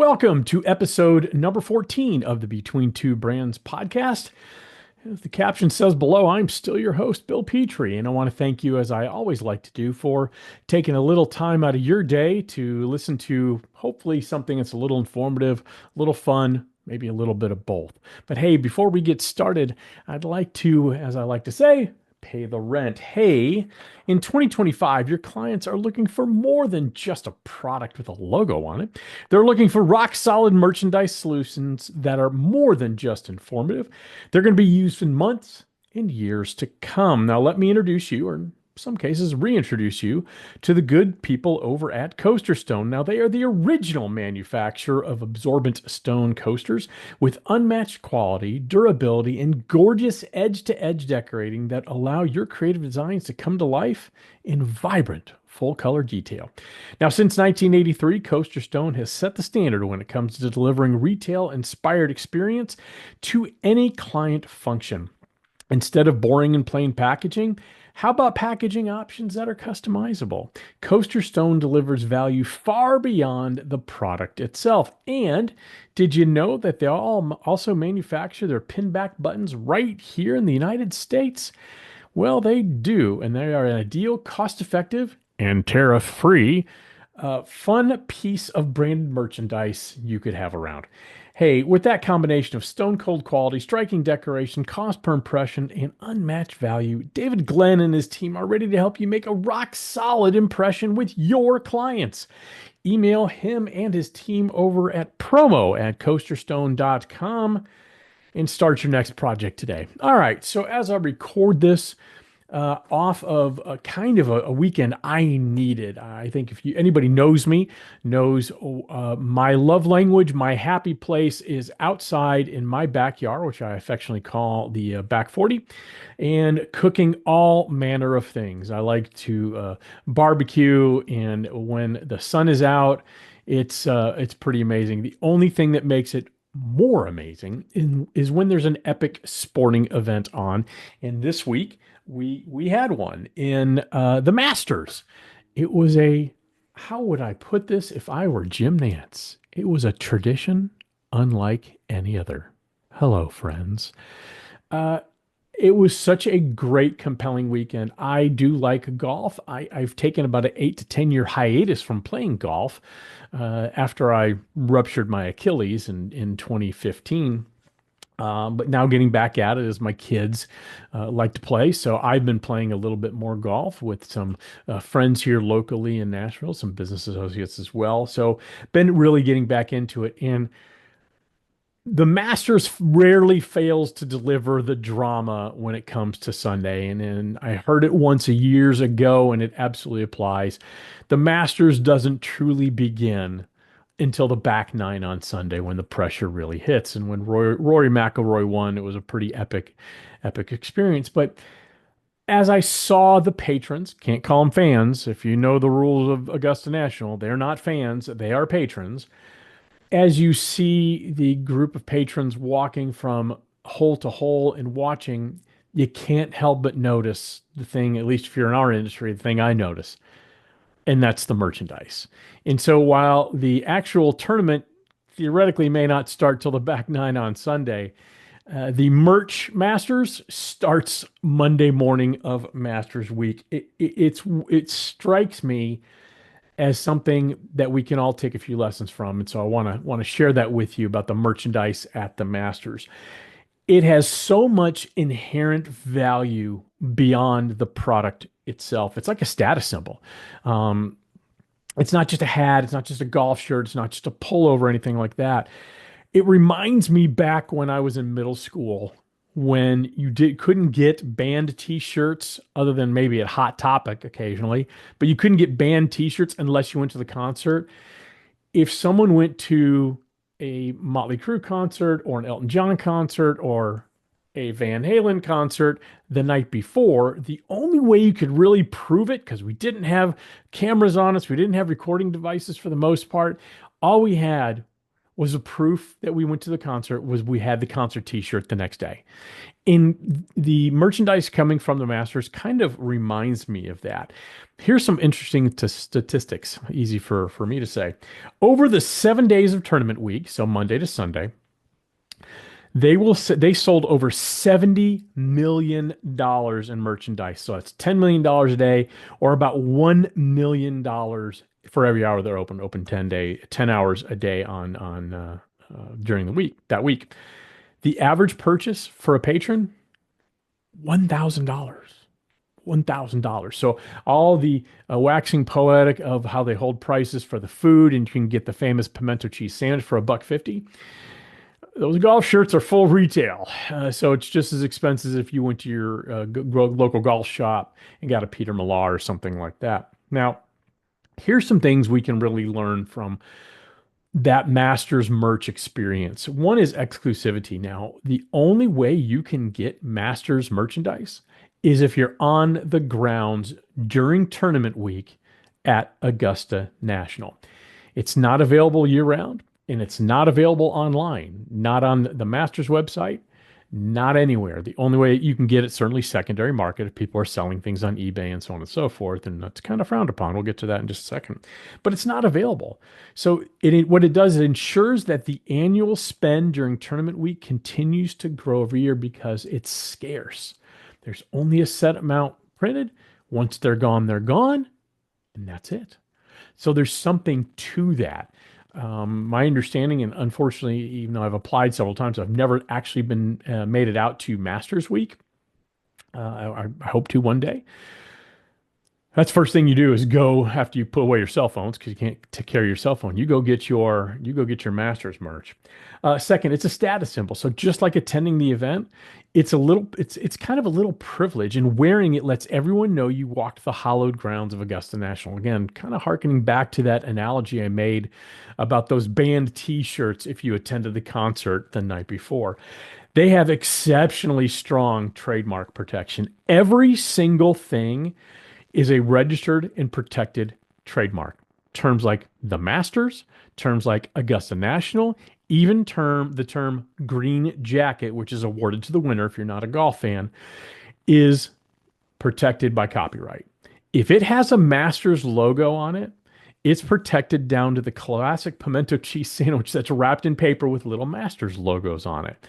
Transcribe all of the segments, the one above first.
Welcome to episode number 14 of the Between Two Brands podcast. As the caption says below, I'm still your host, Bill Petrie, and I want to thank you, as I always like to do, for taking a little time out of your day to listen to hopefully something that's a little informative, a little fun, maybe a little bit of both. But hey, before we get started, I'd like to, as I like to say, pay the rent. Hey, in 2025, your clients are looking for more than just a product with a logo on it. They're looking for rock solid merchandise solutions that are more than just informative. They're going to be used in months and years to come. Now, let me introduce you, or in some cases, reintroduce you to the good people over at Coaster Stone. Now, they are the original manufacturer of absorbent stone coasters with unmatched quality, durability, and gorgeous edge-to-edge decorating that allow your creative designs to come to life in vibrant, full-color detail. Now, since 1983, Coaster Stone has set the standard when it comes to delivering retail-inspired experience to any client function. Instead of boring and plain packaging, how about packaging options that are customizable? Coaster Stone delivers value far beyond the product itself. And did you know that they all also manufacture their pinback buttons right here in the United States? Well, they do, and they are an ideal, cost-effective, and tariff-free fun piece of branded merchandise you could have around. Hey, with that combination of stone cold quality, striking decoration, cost per impression, and unmatched value, David Glenn and his team are ready to help you make a rock solid impression with your clients. Email him and his team over at promo@coasterstone.com and start your next project today. All right, so as I record this, off of a kind of a weekend I needed. I think if anybody knows me, knows my love language, my happy place is outside in my backyard, which I affectionately call the back 40, and cooking all manner of things. I like to barbecue, and when the sun is out, it's pretty amazing. The only thing that makes it more amazing is when there's an epic sporting event on. And this week we had one in the Masters. It was how would I put this if I were Jim Nantz? It was a tradition unlike any other. Hello, friends. It was such a great, compelling weekend. I do like golf. I've taken about an 8 to 10 year hiatus from playing golf after I ruptured my Achilles in 2015. But now getting back at it as my kids like to play. So I've been playing a little bit more golf with some friends here locally in Nashville, some business associates as well. So been really getting back into it. And the Masters rarely fails to deliver the drama when it comes to Sunday. And I heard it once years ago, and it absolutely applies. The Masters doesn't truly begin until the back nine on Sunday when the pressure really hits. And when Rory McIlroy won, it was a pretty epic experience. But as I saw the patrons, can't call them fans. If you know the rules of Augusta National, they're not fans, they are patrons. As you see the group of patrons walking from hole to hole and watching, you can't help but notice the thing, at least if you're in our industry, the thing I notice, and that's the merchandise. And so while the actual tournament theoretically may not start till the back nine on Sunday, the merch Masters starts Monday morning of Masters week. It strikes me as something that we can all take a few lessons from. And so I want to share that with you about the merchandise at the Masters. It has so much inherent value beyond the product itself. It's like a status symbol. It's not just a hat. It's not just a golf shirt. It's not just a pullover or anything like that. It reminds me back when I was in middle school, when you couldn't get band t-shirts other than maybe at Hot Topic occasionally, but you couldn't get band t-shirts unless you went to the concert. If someone went to a Motley Crue concert or an Elton John concert or a Van Halen concert the night before, the only way you could really prove it, because we didn't have cameras on us, we didn't have recording devices for the most part, all we had was a proof that we went to the concert was we had the concert t-shirt the next day. And the merchandise coming from the Masters kind of reminds me of that. Here's some interesting statistics, easy for me to say. Over the 7 days of tournament week, so Monday to Sunday, they sold over $70 million in merchandise. So that's $10 million a day, or about $1 million for every hour they're open 10 hours a day on during the week that week. The average purchase for a patron, $1,000. $1,000. So all the waxing poetic of how they hold prices for the food, and you can get the famous pimento cheese sandwich for $1.50. Those golf shirts are full retail, so it's just as expensive as if you went to your local golf shop and got a Peter Millar or something like that. Now, here's some things we can really learn from that Masters merch experience. One is exclusivity. Now, the only way you can get Masters merchandise is if you're on the grounds during tournament week at Augusta National. It's not available year round, and it's not available online, not on the Masters website, not anywhere. The only way you can get it, certainly secondary market, if people are selling things on eBay and so on and so forth, and that's kind of frowned upon. We'll get to that in just a second. But it's not available. So what it does, it ensures that the annual spend during tournament week continues to grow every year because it's scarce. There's only a set amount printed. Once they're gone, and that's it. So there's something to that. My understanding, and unfortunately, even though I've applied several times, I've never actually been made it out to Masters Week. I hope to one day. That's the first thing you do is go after you put away your cell phones because you can't take care of your cell phone. You go get your Masters merch. Second, it's a status symbol. So just like attending the event, it's kind of a little privilege, and wearing it lets everyone know you walked the hallowed grounds of Augusta National. Again, kind of hearkening back to that analogy I made about those band T-shirts if you attended the concert the night before. They have exceptionally strong trademark protection. Every single thing is a registered and protected trademark. Terms like the Masters, terms like Augusta National, even the term green jacket, which is awarded to the winner if you're not a golf fan, is protected by copyright. If it has a Masters logo on it, it's protected down to the classic pimento cheese sandwich that's wrapped in paper with little Masters logos on it.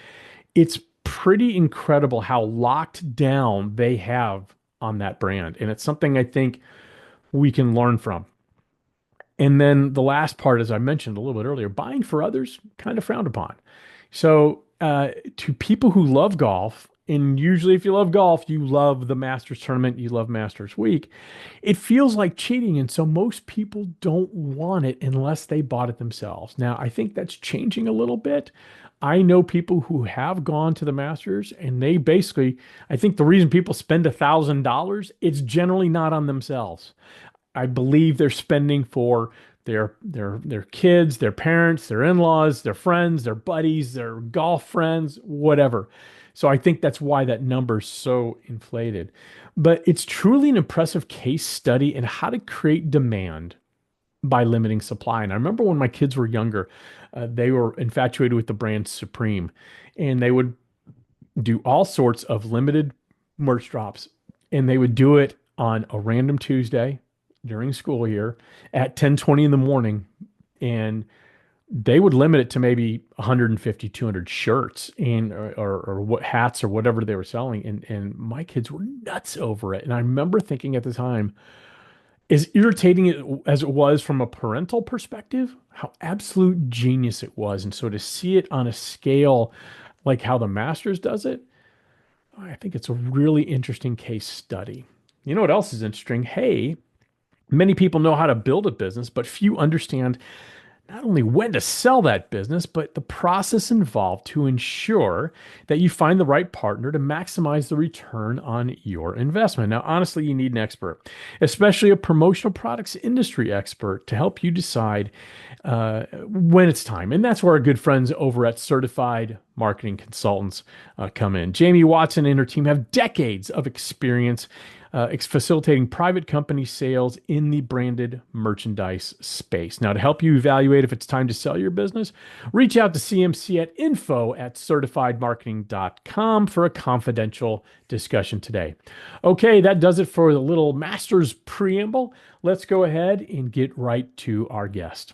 It's pretty incredible how locked down they have on that brand. And it's something I think we can learn from. And then the last part, as I mentioned a little bit earlier, buying for others, kind of frowned upon. So to people who love golf, and usually if you love golf, you love the Masters tournament, you love Masters week, it feels like cheating. And so most people don't want it unless they bought it themselves. Now, I think that's changing a little bit. I know people who have gone to the Masters, and they basically, I think the reason people spend $1,000, it's generally not on themselves. I believe they're spending for their kids, their parents, their in-laws, their friends, their buddies, their golf friends, whatever. So I think that's why that number's so inflated. But it's truly an impressive case study in how to create demand by limiting supply. And I remember when my kids were younger, they were infatuated with the brand Supreme, and they would do all sorts of limited merch drops, and they would do it on a random Tuesday during school year at 10:20 in the morning, and they would limit it to maybe 150, 200 shirts and or what hats or whatever they were selling, and my kids were nuts over it. And I remember thinking at the time, as irritating as it was from a parental perspective, how absolute genius it was. And so to see it on a scale like how the Masters does it, I think it's a really interesting case study. You know what else is interesting? Hey, many people know how to build a business, but few understand not only when to sell that business, but the process involved to ensure that you find the right partner to maximize the return on your investment. Now, honestly, you need an expert, especially a promotional products industry expert, to help you decide when it's time. And that's where our good friends over at Certified Marketing Consultants come in. Jamie Watson and her team have decades of experience facilitating private company sales in the branded merchandise space. Now, to help you evaluate if it's time to sell your business, reach out to CMC at info@certifiedmarketing.com for a confidential discussion today. Okay, that does it for the little master's preamble. Let's go ahead and get right to our guest.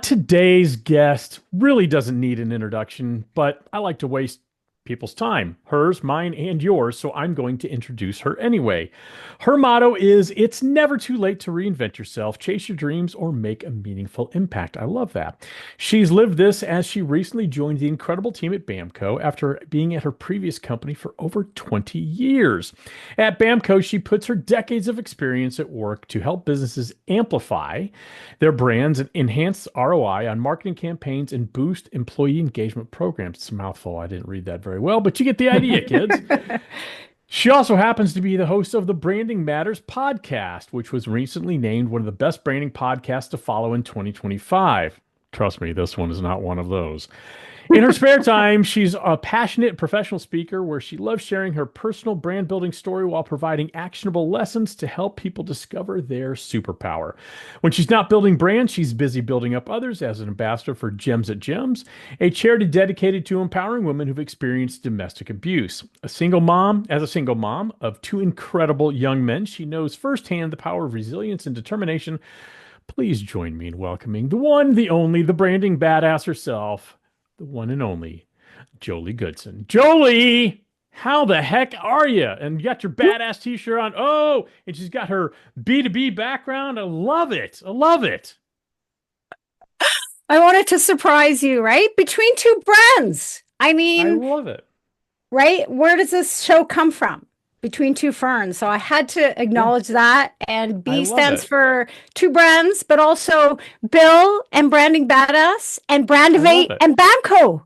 Today's guest really doesn't need an introduction, but I like to waste people's time, hers, mine, and yours, so I'm going to introduce her anyway. Her motto is it's never too late to reinvent yourself, chase your dreams, or make a meaningful impact. I love that. She's lived this as she recently joined the incredible team at BAMKO after being at her previous company for over 20 years. At BAMKO, she puts her decades of experience at work to help businesses amplify their brands and enhance ROI on marketing campaigns and boost employee engagement programs. It's a mouthful. I didn't read that very well, but you get the idea, kids. She also happens to be the host of the Branding Matters podcast, which was recently named one of the best branding podcasts to follow in 2025. Trust me, this one is not one of those. In her spare time, she's a passionate professional speaker where she loves sharing her personal brand building story while providing actionable lessons to help people discover their superpower. When she's not building brands, she's busy building up others as an ambassador for Gems at Gems, a charity dedicated to empowering women who've experienced domestic abuse. As a single mom of two incredible young men, she knows firsthand the power of resilience and determination. Please join me in welcoming the one, the only, the branding badass herself, the one and only Jolie Goodson. Jolie, how the heck are you? And you got your badass t-shirt on. Oh, and she's got her B2B background. I love it. I love it. I wanted to surprise you, right? Between two brands. I I mean, love it. right? Where does this show come from? Between two ferns. So I had to Yeah, acknowledge that. And I B love stands it. for two brands, but also Bill and Branding Badass and I love Brandivate it. and BAMKO.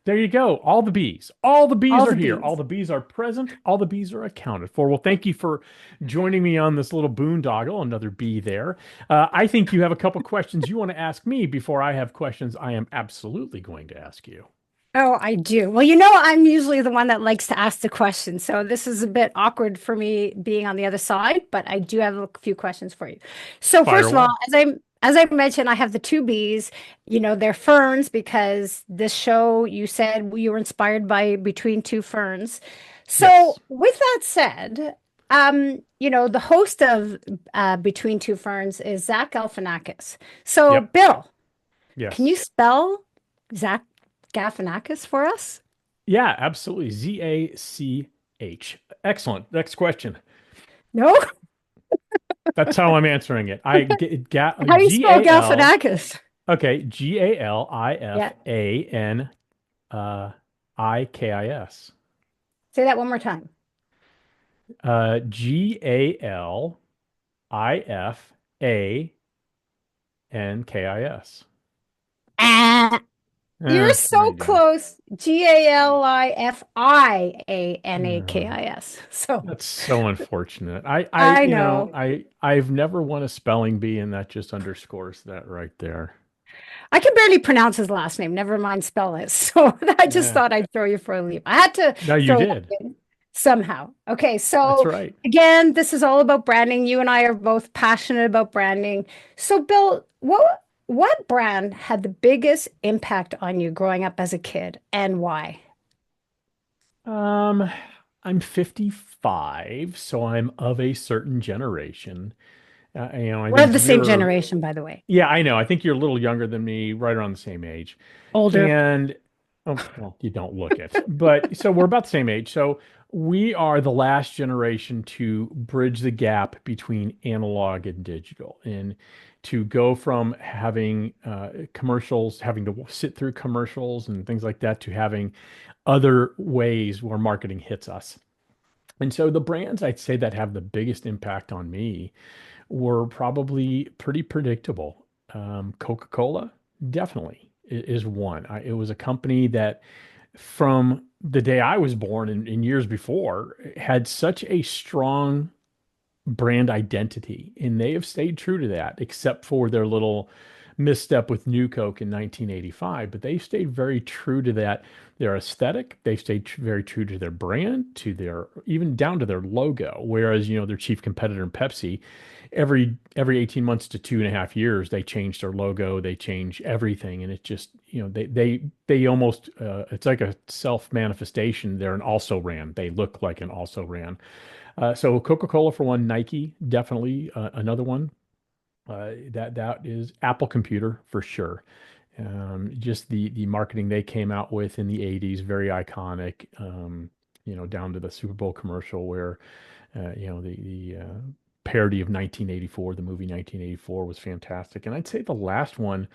There you go. All the bees. All the bees All are the here. All B's. the bees are present. All the bees are accounted for. Well, thank you for joining me on this little boondoggle. Another bee there. I think you have a couple questions you want to ask me before I have questions I am absolutely going to ask you. Oh, I do. Well, I'm usually the one that likes to ask the question. So this is a bit awkward for me being on the other side, but I do have a few questions for you. So Fire first of all, away. as I mentioned, I have the two B's. They're ferns because this show you said you were inspired by Between Two Ferns. So Yes. with that said, the host of Between Two Ferns is Zach Galifianakis. So Yep. Bill, can you Yes. spell Zach Galifianakis for us? Yeah, absolutely. Zach. Excellent. Next question. No? That's how I'm answering it. I get How do you spell Gal. Galifianakis? Okay, Yeah. Galifaniikis. Say that one more time. Galifiankis. Ah, you're There so you go. close. Galifianakis. So That's so unfortunate. I know. I've never won a spelling bee, and that just underscores that right there. I can barely pronounce his last name, never mind spell it. So I just Yeah. thought I'd throw you for a loop. I had to No, you throw that did. in somehow. Okay, That's so right. again, this is all about branding. You and I are both passionate about branding. So Bill, what brand had the biggest impact on you growing up as a kid and why? Um, I'm 55, so I'm of a certain generation. I We're of think the same you're, generation, by the way. yeah, I know. I think you're a little younger than me, right around the same age. Older. And, oh, well, you don't look it, but so we're about the same age. So we are the last generation to bridge the gap between analog and digital and to go from having commercials, having to sit through commercials and things like that, to having other ways where marketing hits us. And so the brands I'd say that have the biggest impact on me were probably pretty predictable. Coca-Cola definitely is one. It was a company that from the day I was born and years before had such a strong brand identity, and they have stayed true to that, except for their little misstep with New Coke in 1985, but they stayed very true to that, their aesthetic. They stayed very true to their brand, to their even down to their logo. Whereas, their chief competitor in Pepsi, every 18 months to 2.5 years, they change their logo, they change everything, and it just, they almost it's like a self manifestation. They're an also ran. They look like an also ran. So Coca-Cola for one, Nike definitely another one. That is Apple Computer for sure. Just the marketing they came out with in the 80s, very iconic. Down to the Super Bowl commercial where the parody of 1984, the movie 1984 was fantastic. And I'd say the last one,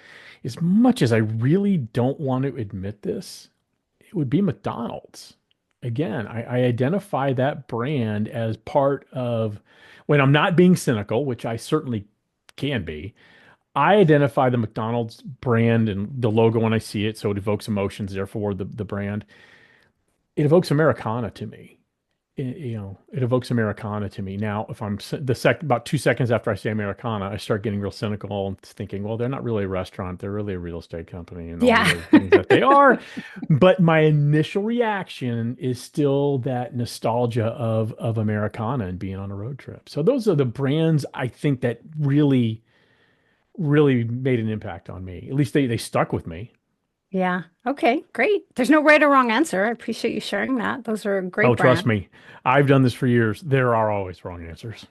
as much as I really don't want to admit this, it would be McDonald's. Again, I identify that brand as part of, when I'm not being cynical, which I certainly can be, I identify the McDonald's brand and the logo when I see it, so it evokes emotions, therefore the brand. It evokes Americana to me. It evokes Americana to me. Now, if I'm about 2 seconds after I say Americana, I start getting real cynical and thinking, well, they're not really a restaurant, they're really a real estate company and all the Yeah. other things that they are. But my initial reaction is still that nostalgia of Americana and being on a road trip. So those are the brands I think that really made an impact on me. At least they stuck with me. Yeah. Okay, great. There's no right or wrong answer. I appreciate you sharing that. Those are Oh, great trust brands. me, I've done this for years. There are always wrong answers.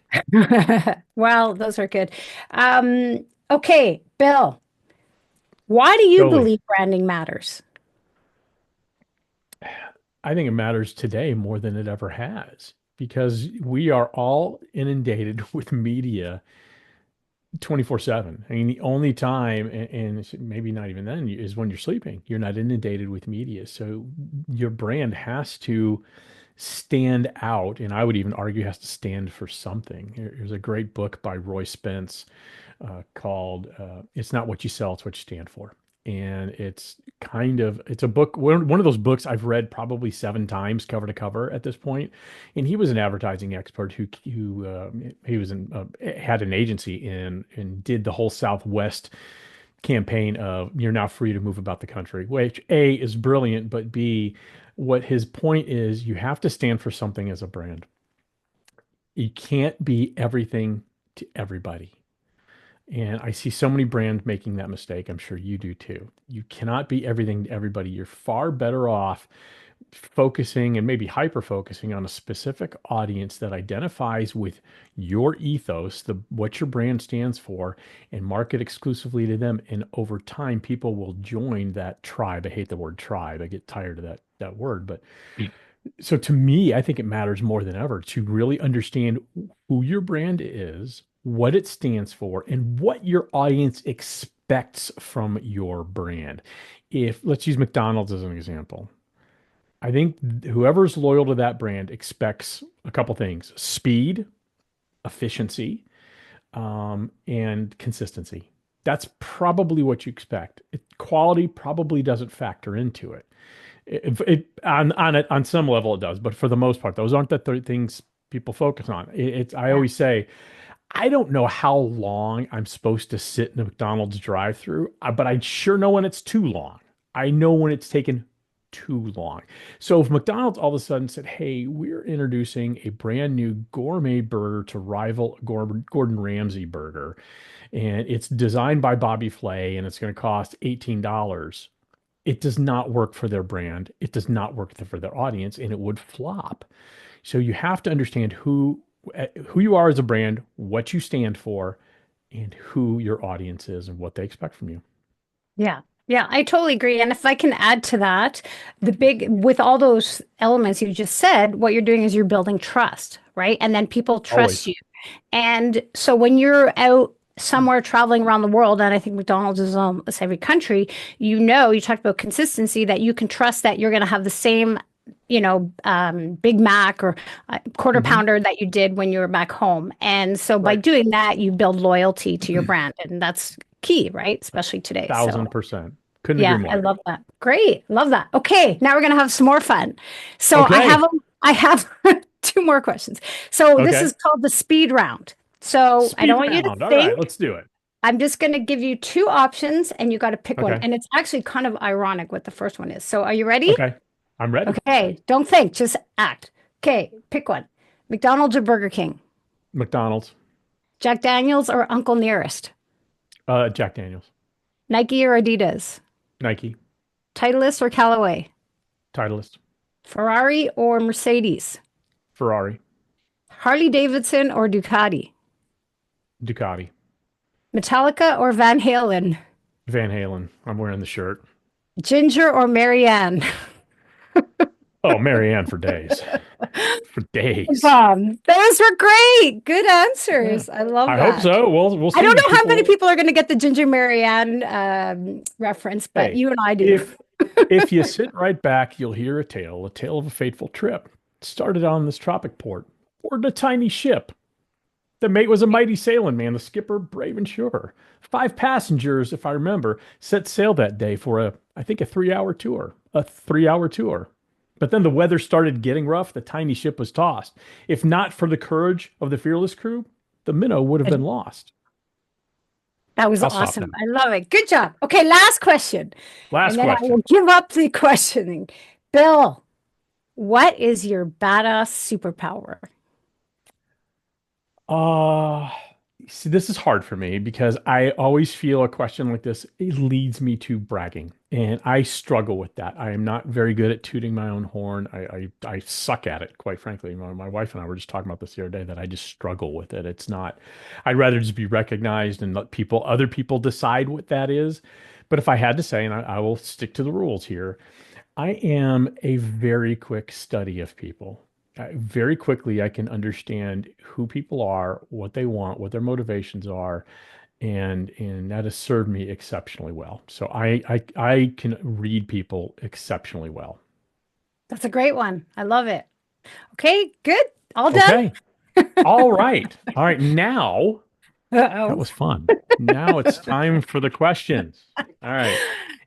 Well, those are good. Okay, Bill, why do you Jolie, believe branding matters? I think it matters today more than it ever has because we are all inundated with media 24/7. I mean, the only time, and maybe not even then, is when you're sleeping. You're not inundated with media. So your brand has to stand out, and I would even argue has to stand for something. There's a great book by Roy Spence called "It's Not What You Sell, It's What You Stand For," and it's a book, one of those books I've read probably 7 times cover to cover at this point. And he was an advertising expert who he was in had an agency and did the whole Southwest campaign of "You're now free to move about the country," which A is brilliant, but B, what his point is, you have to stand for something as a brand. You can't be everything to everybody. And I see so many brands making that mistake. I'm sure you do too. You cannot be everything to everybody. You're far better off focusing and maybe hyper focusing on a specific audience that identifies with your ethos, what your brand stands for, and market exclusively to them. And over time, people will join that tribe. I hate the word tribe. I get tired of that word, but so to me, I think it matters more than ever to really understand who your brand is, what it stands for, and what your audience expects from your brand. If let's use McDonald's as an example. I think whoever's loyal to that brand expects a couple things: speed, efficiency, and consistency. That's probably what you expect. Quality probably doesn't factor into it. On some level it does, but for the most part, those aren't the things people focus on. I Yeah. always say I don't know how long I'm supposed to sit in a McDonald's drive-through, but I sure know when it's too long. I know when it's taken too long. So if McDonald's all of a sudden said, "Hey, we're introducing a brand new gourmet burger to rival Gordon Ramsay burger, and it's designed by Bobby Flay, and it's going to cost $18." It does not work for their brand. It does not work for their audience, and it would flop. So you have to understand who you are as a brand, what you stand for, and who your audience is and what they expect from you. Yeah. Yeah, I totally agree. And if I can add to that, with all those elements you just said, what you're doing is you're building trust, right? And then people trust Always. you. And so when you're out somewhere traveling around the world, and I think McDonald's is almost every country, you talked about consistency, that you can trust that you're going to have the same, Big Mac or quarter Hmm. pounder that you did when you were back home. And so by Right. doing that, you build loyalty to your brand. And that's key, right? Especially today. So 1000%. Couldn't agree yeah, I more. love that. Great. Love that. Okay, now we're gonna have some more fun. So Okay. I have two more questions. So this is Okay. called the speed round. So I Speed don't want you to round. All right. think. Let's do it. I'm just going to give you two options and you got to pick one. Okay. And it's actually kind of ironic what the first one is. So are you ready? Okay. I'm ready. Okay. Don't think, just act. Okay. Pick one. McDonald's or Burger King? McDonald's. Jack Daniels or Uncle Nearest? Jack Daniels. Nike or Adidas? Nike. Titleist or Callaway? Titleist. Ferrari or Mercedes? Ferrari. Harley Davidson or Ducati? Ducati. Metallica or Van Halen? Van Halen. I'm wearing the shirt. Ginger or Marianne? Oh, Marianne for days. For days. Those were great. Good Yeah. answers. I love I hope that. so. We'll I don't see. know how many People. people are going to get the Ginger Marianne reference, but Hey, you and I do. if you sit right back, you'll hear a tale of a fateful trip. It started on this tropic port, aboard a tiny ship. The mate was a mighty sailing man, the skipper brave and sure. 5 passengers, if I remember, set sail that day for I think a 3 hour tour. A 3 hour tour. But then the weather started getting rough. The tiny ship was tossed. If not for the courage of the fearless crew, the minnow would have been lost. That was I'll stop awesome. now. I love it. Good job. Okay, last question. Last And then I will question. give up the questioning. Bill, what is your badass superpower? Uh, See, this is hard for me because I always feel a question like this, it leads me to bragging. And I struggle with that. I am not very good at tooting my own horn. I suck at it, quite frankly. My wife and I were just talking about this the other day that I just struggle with it. It's not, I'd rather just be recognized and let other people decide what that is. But if I had to say, and I will stick to the rules here, I am a very quick study of people. Very quickly, I can understand who people are, what they want, what their motivations are, and that has served me exceptionally well. So I can read people exceptionally well. That's a great one. I love it. Okay, good. All done? Okay. All right. All right. Now that Uh-oh. was fun. Now it's time for the questions. All right.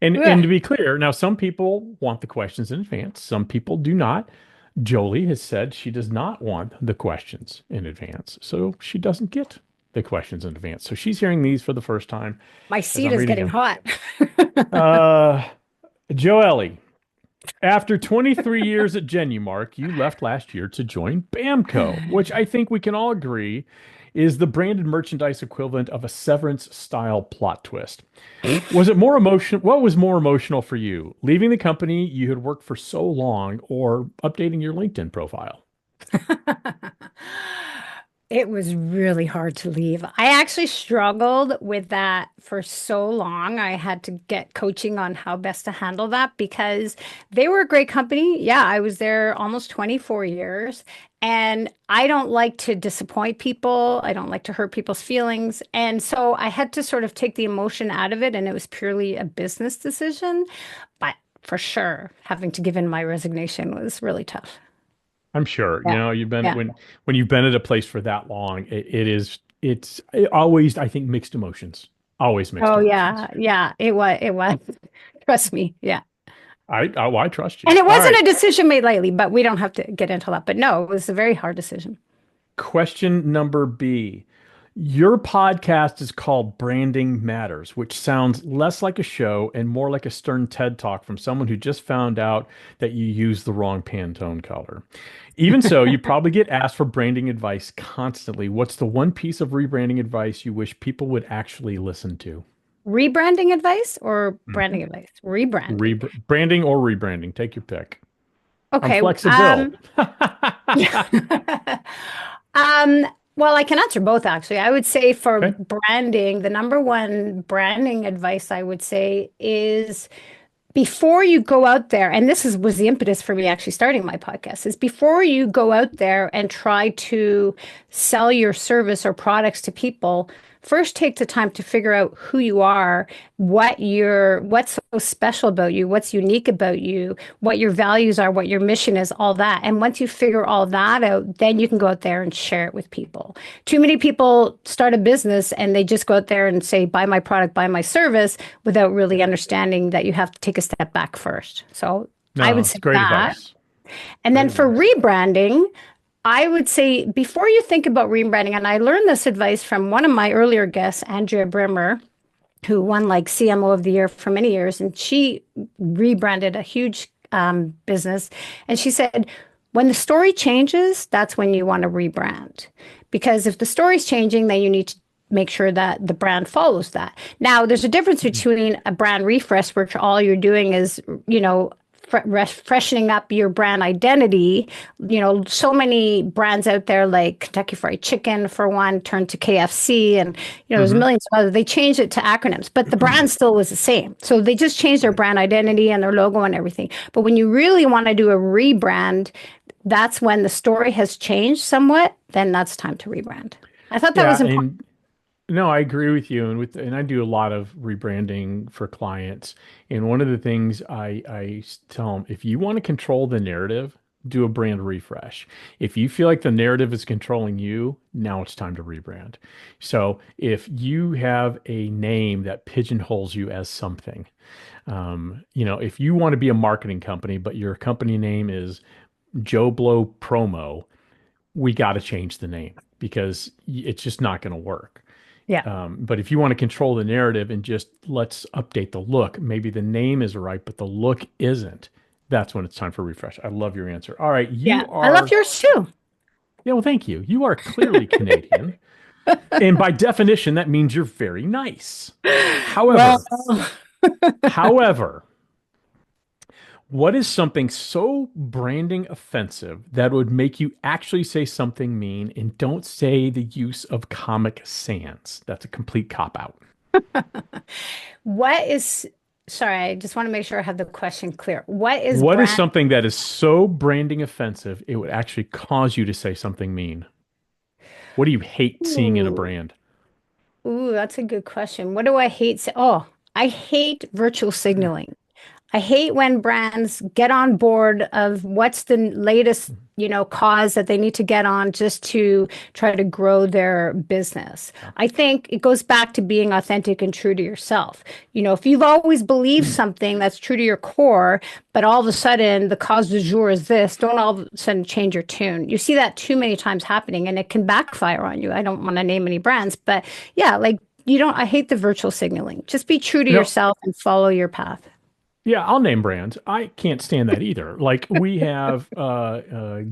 And Ugh. to be clear, now some people want the questions in advance. Some people do not. Jolie has said she does not want the questions in advance, so she doesn't get the questions in advance. So she's hearing these for the first time My as seat I'm is reading getting them. hot. Uh, Joelle, after 23 years at Genumark, you left last year to join BAMKO, which I think we can all agree is the branded merchandise equivalent of a Severance style plot twist. Was it more emotional? What was more emotional for you? Leaving the company you had worked for so long or updating your LinkedIn profile? It was really hard to leave. I actually struggled with that for so long. I had to get coaching on how best to handle that because they were a great company. Yeah, I was there almost 24 years, and I don't like to disappoint people. I don't like to hurt people's feelings. And so I had to sort of take the emotion out of it, and it was purely a business decision. But for sure, having to give in my resignation was really tough. I'm sure, Yeah. you've been Yeah. when you've been at a place for that long, it always, I think, mixed emotions. Always mixed Oh emotions. yeah, yeah, it was. Trust me, yeah. I trust you. And it All wasn't right. a decision made lightly, but we don't have to get into that. But no, it was a very hard decision. Question number B. Your podcast is called Branding Matters, which sounds less like a show and more like a stern TED talk from someone who just found out that you used the wrong Pantone color. Even so, you probably get asked for branding advice constantly. What's the one piece of rebranding advice you wish people would actually listen to? Rebranding advice or branding Mhm. advice? Rebranding. Branding or rebranding, take your pick. I'm Okay. flexible. Um, well, I can answer both actually. I would say for Okay. branding, the number one branding advice I would say is before you go out there, and this was the impetus for me actually starting my podcast, is before you go out there and try to sell your service or products to people, first take the time to figure out who you are, what's so special about you, what's unique about you, what your values are, what your mission is, all that. And once you figure all that out, then you can go out there and share it with people. Too many people start a business and they just go out there and say, buy my product, buy my service, without really understanding that you have to take a step back first. So I No, would it's say great that. advice. And then Great for advice. rebranding, I would say before you think about rebranding, and I learned this advice from one of my earlier guests, Andrea Brimmer, who won like CMO of the year for many years, and she rebranded a huge business. And she said, when the story changes, that's when you want to rebrand. Because if the story's changing, then you need to make sure that the brand follows that. Now, there's a difference between a brand refresh, which all you're doing is, you know, freshening up your brand identity. You know, so many brands out there like Kentucky Fried Chicken, for one, turned to KFC, and there's Hmm. millions of others. They changed it to acronyms, but the brand still was the same. So they just changed their Right. brand identity and their logo and everything. But when you really want to do a rebrand, that's when the story has changed somewhat. Then that's time to rebrand. I thought that was Yeah, important. and no, I agree with you, and I do a lot of rebranding for clients. And one of the things I tell them, if you want to control the narrative, do a brand refresh. If you feel like the narrative is controlling you, now it's time to rebrand. So if you have a name that pigeonholes you as something, if you want to be a marketing company, but your company name is Joe Blow Promo, we got to change the name because it's just not going to work. Yeah. But if you want to control the narrative and just let's update the look, maybe the name is right, but the look isn't. That's when it's time for refresh. I love your answer. All right, Yeah. you I love are, yours too. yeah, well, thank you. You are clearly Canadian. And by definition, that means you're very nice. Well, However, however, what is something so branding offensive that would make you actually say something mean and don't say the use of Comic Sans? That's a complete cop out. what is, sorry, I just want to make sure I have the question clear. What is What is brand? something that is so branding offensive it would actually cause you to say something mean? What do you hate seeing in a Ooh, brand? ooh, that's a good question. What do I hate? Oh, I hate virtual signaling. I hate when brands get on board of what's the latest, cause that they need to get on just to try to grow their business. Yeah. I think it goes back to being authentic and true to yourself. If you've always believed something that's true to your core, but all of a sudden the cause du jour is this, don't all of a sudden change your tune. You see that too many times happening and it can backfire on you. I don't want to name any brands, but yeah, like I hate the virtual signaling. Just be true to You know, yourself and follow your path. yeah, I'll name brands. I can't stand that either. Like we have, I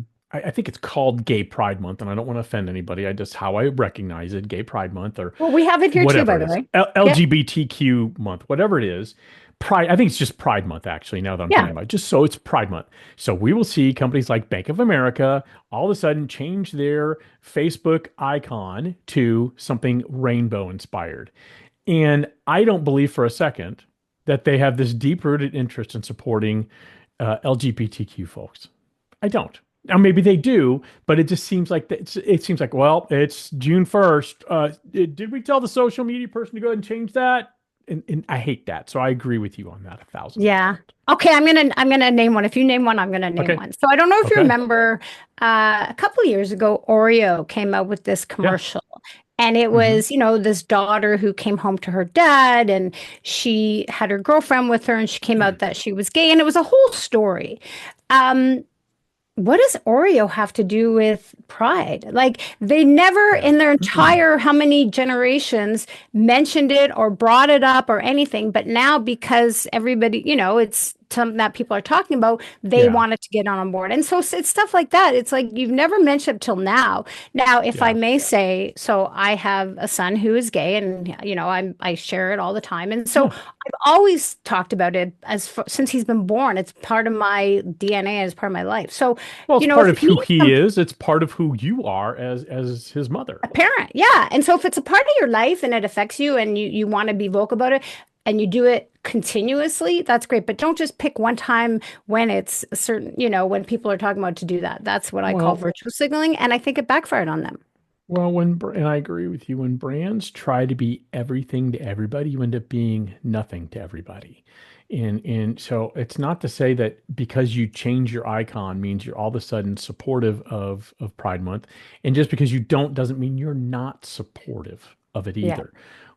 think it's called Gay Pride Month, and I don't want to offend anybody. I just how I recognize it, Gay Pride Month or Well, we have it here too, whatever by it the is, way. Yep. LGBTQ month, whatever it is. Pride, I think it's just Pride Month actually, now that I'm thinking Yeah. about it, just so it's Pride Month. So we will see companies like Bank of America all of a sudden change their Facebook icon to something rainbow inspired. And I don't believe for a second that they have this deep-rooted interest in supporting LGBTQ folks. I don't. Now maybe they do, but it just seems like it seems like, well, it's June 1st. Did we tell the social media person to go ahead and change that? And I hate that. So I agree with you on that 1000%. Yeah. Okay, I'm gonna name one. If you name one, I'm gonna name Okay. one. So I don't know if you Okay. remember a couple of years ago, Oreo came out with this Yeah. commercial. And it Hmm. was, this daughter who came home to her dad, and she had her girlfriend with her, and she came out that she was gay, and it was a whole story. Um, what does Oreo have to do with pride? Like they never Yeah. in their entire how many generations mentioned it or brought it up or anything. But now because everybody, it's something that people are talking about, they Yeah. wanted to get on board. And so it's stuff like that. It's like you've never mentioned it till now. Now, if I Yeah. may say, so I have a son who is gay and I share it all the time. And so Yeah. I've always talked about it since he's been born. It's part of my DNA and it's part of my life. So Well, it's part if of it who means he something, is. It's part of who you are as his mother. a parent, yeah. And so if it's a part of your life and it affects you and you want to be vocal about it and you do it continuously, that's great. But don't just pick one time when it's a certain, when people are talking about to do that. That's what I call Well, virtual signaling. And I think it backfired on them. Well, and I agree with you, when brands try to be everything to everybody, you end up being nothing to everybody. And so it's not to say that because you change your icon means you're all of a sudden supportive of Pride Month. And just because you don't doesn't mean you're not supportive of it Yeah. either.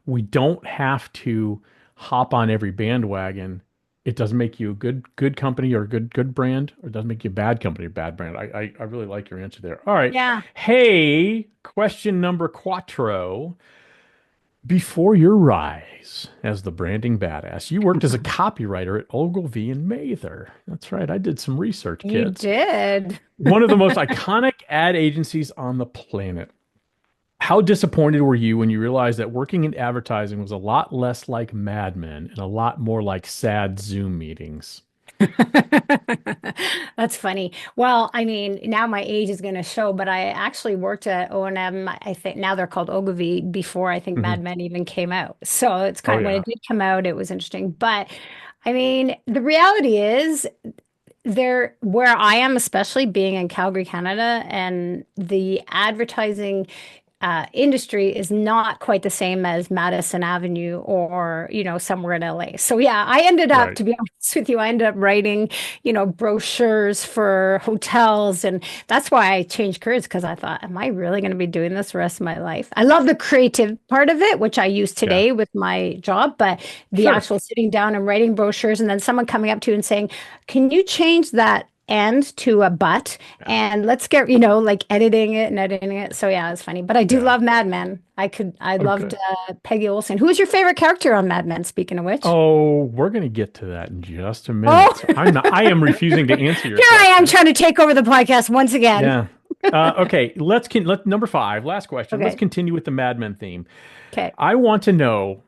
We don't have to hop on every bandwagon It doesn't make you a good company or a good brand, or it doesn't make you a bad company or bad brand. I really like your answer there. All right. Yeah. Hey, question number quattro. Before your rise as the branding badass, you worked as a copywriter at Ogilvy and Mather. That's right. I did some research, You kids. did. One of the most iconic ad agencies on the planet. How disappointed were you when you realized that working in advertising was a lot less like Mad Men and a lot more like sad Zoom meetings? That's funny. Well, I mean, now my age is going to show, but I actually worked at O&M. I think now they're called Ogilvy before I think Hmm. Mad Men even came out. So it's Oh kind of when yeah, it did come out, it was interesting. But I mean, the reality is there where I am, especially being in Calgary, Canada, and the advertising industry is not quite the same as Madison Avenue or, somewhere in LA. So yeah, I ended up, right. to be honest with you, I ended up writing, brochures for hotels. And that's why I changed careers because I thought, am I really going to be doing this the rest of my life? I love the creative part of it, which I use Yeah, today with my job, but the sure. actual sitting down and writing brochures and then someone coming up to you and saying, can you change that and to a but Yeah, and let's get like editing it and editing it. So yeah, it's funny, but I do yeah. love Mad Men. I Oh, loved good. Peggy Olson. Who was your favorite character on Mad Men, speaking of which? Oh, we're gonna get to that in just a Oh, minute. So I am refusing to answer your here I am question. trying to take over the podcast once again. Yeah. Okay, let number five, last question. Let's Okay, continue with the Mad Men theme. okay. I want to know,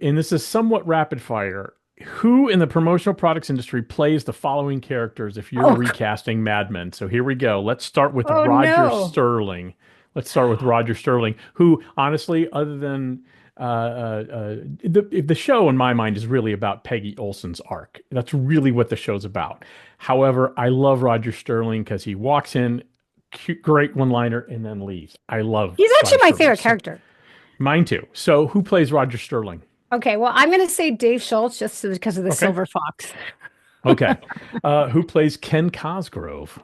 and this is somewhat rapid fire, who in the promotional products industry plays the following characters if you're Oh, recasting Mad Men? So here we go. Let's start with oh Roger no. Sterling. Let's start with Roger Sterling, who honestly, other than the show in my mind is really about Peggy Olson's arc. That's really what the show's about. However, I love Roger Sterling because he walks in, cute, great one-liner, and then leaves. I love He's actually Roger my Sterling. favorite So character. mine too. So who plays Roger Sterling? Okay, well, I'm going to say Dave Schultz just because of the Okay. Silver Fox. Okay. Who plays Ken Cosgrove?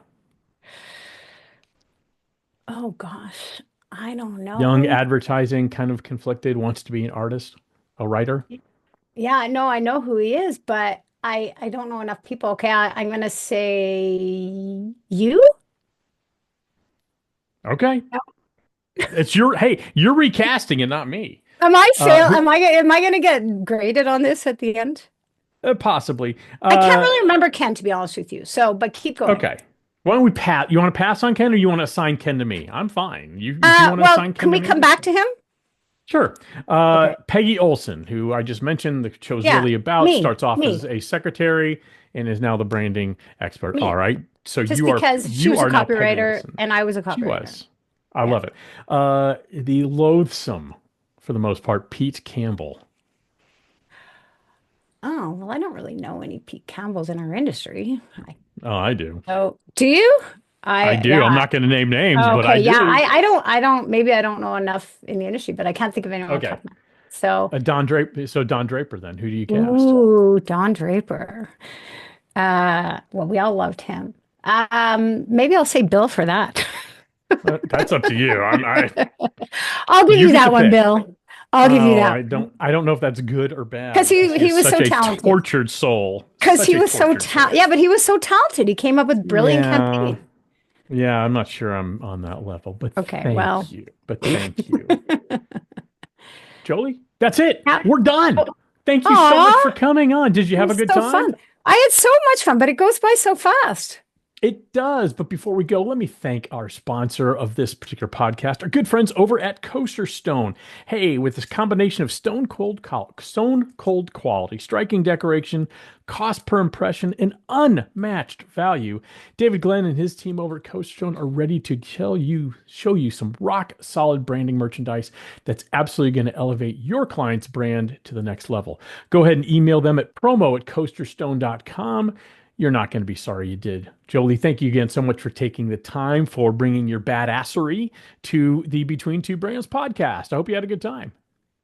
Oh gosh, I don't Young know. advertising, kind of conflicted, wants to be an artist, a writer. Yeah, no, I know who he is, but I don't know enough people. Okay, I'm gonna say you. Okay. It's your, hey, you're recasting it, not me. Am I fail? Who Am I gonna get graded on this at the end? possibly. I can't really remember Ken, to be honest with you. So, but keep going. Okay. Why don't we pass? You want to pass on Ken or you want to assign Ken to me? I'm fine. You if you want to Well, assign can Ken to we me, come that's back fine. to him? Sure. Okay. Peggy Olson, who I just mentioned, the show's Yeah, really about, me, starts off as me, a secretary and is now the branding expert. All me. right. So Just you are because she you was a are now Peggy copywriter Olson. and I was a She copywriter. was. I Yeah. love it. The loathsome, for the most part, Pete Campbell. Oh, well, I don't really know any Pete Campbells in our industry. Oh, I do. Oh, do you? I Yeah. do. I'm not going to name names, but Okay, I yeah, do. maybe I don't know enough in the industry, but I can't think of anyone on top Okay. of my head. So, Don Draper. So Don Draper, then who do you cast? ooh, Don Draper. Well, we all loved him. Maybe I'll say Bill for that. That's up to you. I'll give You you get to that one, pick. Bill. I'll give you Oh, that I one. don't I don't know if that's good or Because bad because he he he is was such so a talented. tortured soul. Because Such he a was so tortured talented. soul. Yeah, but he was so talented. He came up with brilliant Yeah. campaigns. Yeah, I'm not sure I'm on that level, but Okay, thank well. you. But thank you. Jolie, that's it. Yeah. We're done. Thank you so much for Aw, coming on. Did you it have a was good so time? fun. I had so much fun, but it goes by so fast. It does. But before we go, let me thank our sponsor of this particular podcast, our good friends over at Coaster Stone. Hey, with this combination of stone cold quality, striking decoration, cost per impression, and unmatched value, David Glenn and his team over at Coaster Stone are ready to show you some rock solid branding merchandise that's absolutely going to elevate your client's brand to the next level. Go ahead and email them at promo@coasterstone.com. You're not going to be sorry you did. Jolie, thank you again so much for taking the time for bringing your badassery to the Between Two Brands podcast. I hope you had a good time.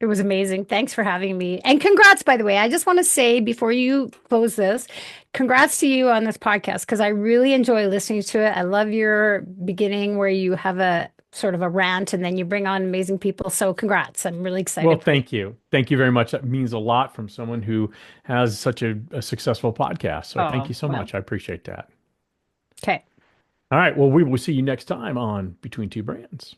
It was amazing. Thanks for having me. And congrats, by the way. I just want to say before you close this, congrats to you on this podcast because I really enjoy listening to it. I love your beginning where you have a sort of a rant, and then you bring on amazing people. So congrats. I'm really Well, excited for you. thank you. Thank you very much. That means a lot from someone who has such a successful podcast. So thank you Oh, so well, much. I appreciate that. okay. All right. Well, we will see you next time on Between Two Brands.